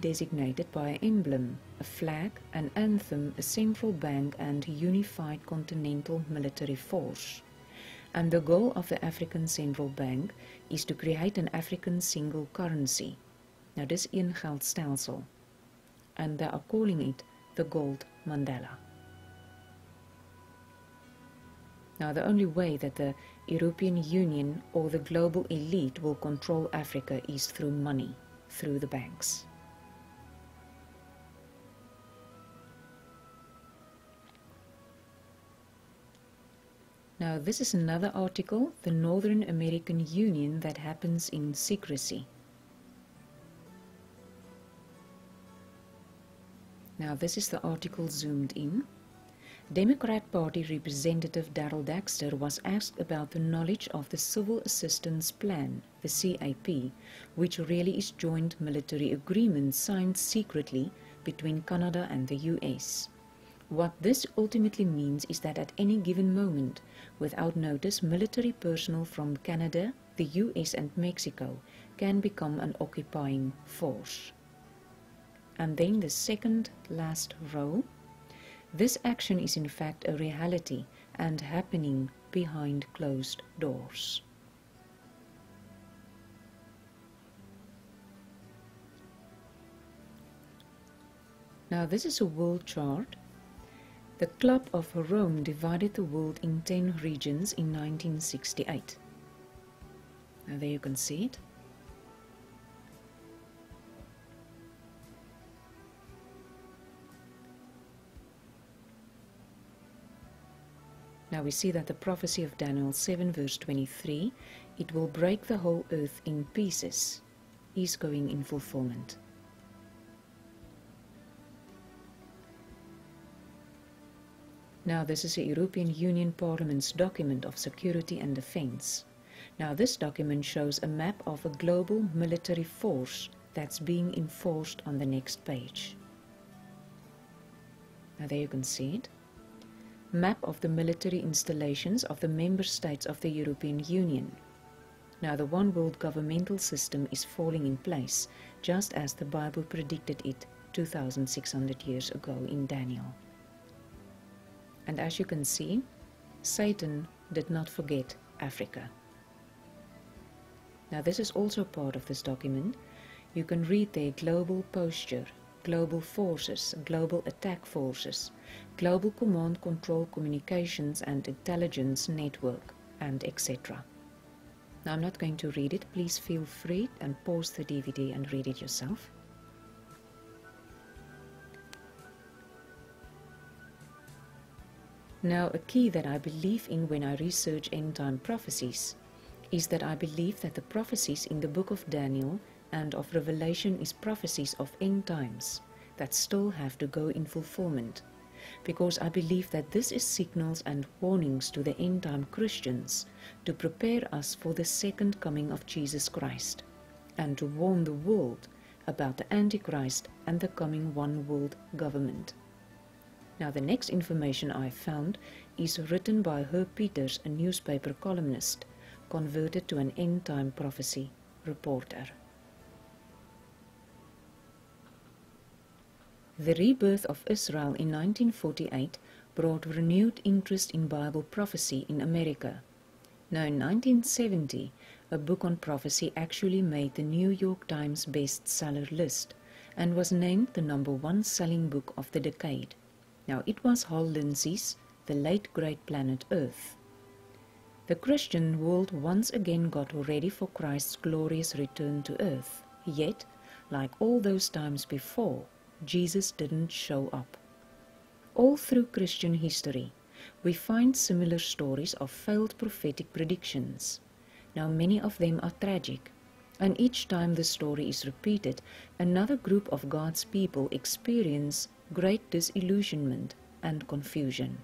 designated by an emblem, a flag, an anthem, a central bank and unified continental military force. And the goal of the African Central Bank is to create an African single currency. Nou dis een geldstelsel. And they are calling it the Gold Mandela. Now the only way that the European Union or the global elite will control Africa is through money, through the banks. Now this is another article, the Northern American Union, that happens in secrecy. Now this is the article zoomed in. Democrat Party Representative Darrell Dexter was asked about the knowledge of the Civil Assistance Plan, the CAP, which really is joint military agreement signed secretly between Canada and the US. What this ultimately means is that at any given moment, without notice, military personnel from Canada, the US and Mexico can become an occupying force. And then the second last row. This action is in fact a reality and happening behind closed doors. Now this is a world chart. The Club of Rome divided the world in 10 regions in 1968. Now there you can see it. Now we see that the prophecy of Daniel 7 verse 23, it will break the whole earth in pieces, is going in fulfillment. Now this is a European Union Parliament's document of security and defense. Now this document shows a map of a global military force that's being enforced on the next page. Now there you can see it. Map of the military installations of the member states of the European Union. Now the one world governmental system is falling in place, just as the Bible predicted it 2,600 years ago in Daniel. And as you can see, Satan did not forget Africa. Now this is also part of this document. You can read there global posture, global forces, global attack forces, global command control communications and intelligence network, and etc. Now I'm not going to read it. Please feel free and pause the DVD and read it yourself. Now a key that I believe in when I research end-time prophecies is that I believe that the prophecies in the book of Daniel and of Revelation is prophecies of end times that still have to go in fulfillment, because I believe that this is signals and warnings to the end-time Christians to prepare us for the second coming of Jesus Christ and to warn the world about the Antichrist and the coming one world government. Now the next information I found is written by Herb Peters, a newspaper columnist, converted to an end-time prophecy reporter. The rebirth of Israel in 1948 brought renewed interest in Bible prophecy in America. Now in 1970, a book on prophecy actually made the New York Times bestseller list and was named the #1 selling book of the decade. Now it was Hal Lindsey's The Late Great Planet Earth. The Christian world once again got ready for Christ's glorious return to earth, yet, like all those times before, Jesus didn't show up. All through Christian history, we find similar stories of failed prophetic predictions. Now many of them are tragic, and each time the story is repeated, another group of God's people experience great disillusionment and confusion.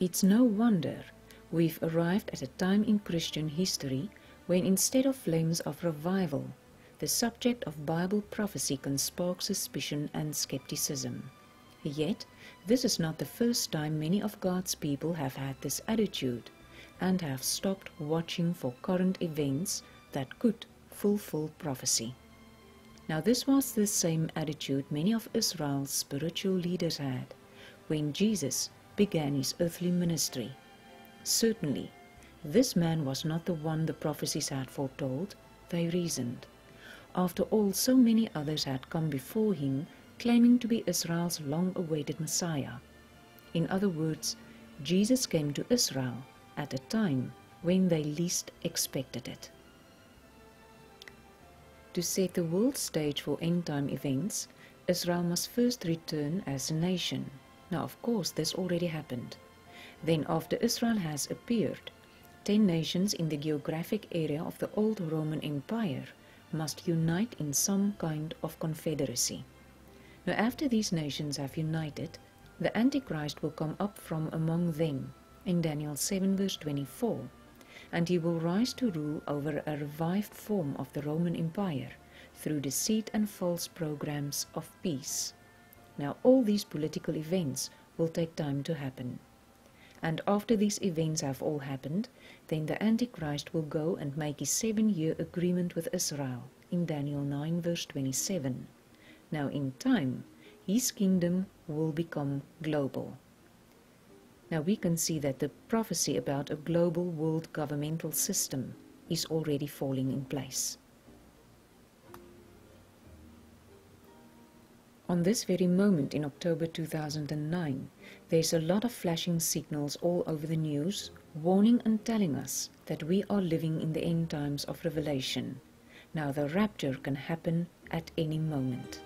It's no wonder we've arrived at a time in Christian history when instead of flames of revival, the subject of Bible prophecy can spark suspicion and skepticism. Yet, this is not the first time many of God's people have had this attitude and have stopped watching for current events that could fulfill prophecy. Now this was the same attitude many of Israel's spiritual leaders had when Jesus began his earthly ministry. Certainly, this man was not the one the prophecies had foretold, they reasoned. After all, so many others had come before him, claiming to be Israel's long-awaited Messiah. In other words, Jesus came to Israel at a time when they least expected it. To set the world stage for end-time events, Israel must first return as a nation. Now, of course, this already happened. Then, after Israel has appeared, 10 nations in the geographic area of the old Roman Empire must unite in some kind of confederacy. Now, after these nations have united, the Antichrist will come up from among them, in Daniel 7 verse 24, and he will rise to rule over a revived form of the Roman Empire through deceit and false programs of peace. Now, all these political events will take time to happen. And after these events have all happened, then the Antichrist will go and make his 7-year agreement with Israel in Daniel 9 verse 27. Now in time, his kingdom will become global. Now we can see that the prophecy about a global world governmental system is already falling in place. On this very moment in October 2009, there's a lot of flashing signals all over the news, warning and telling us that we are living in the end times of Revelation. Now the rapture can happen at any moment.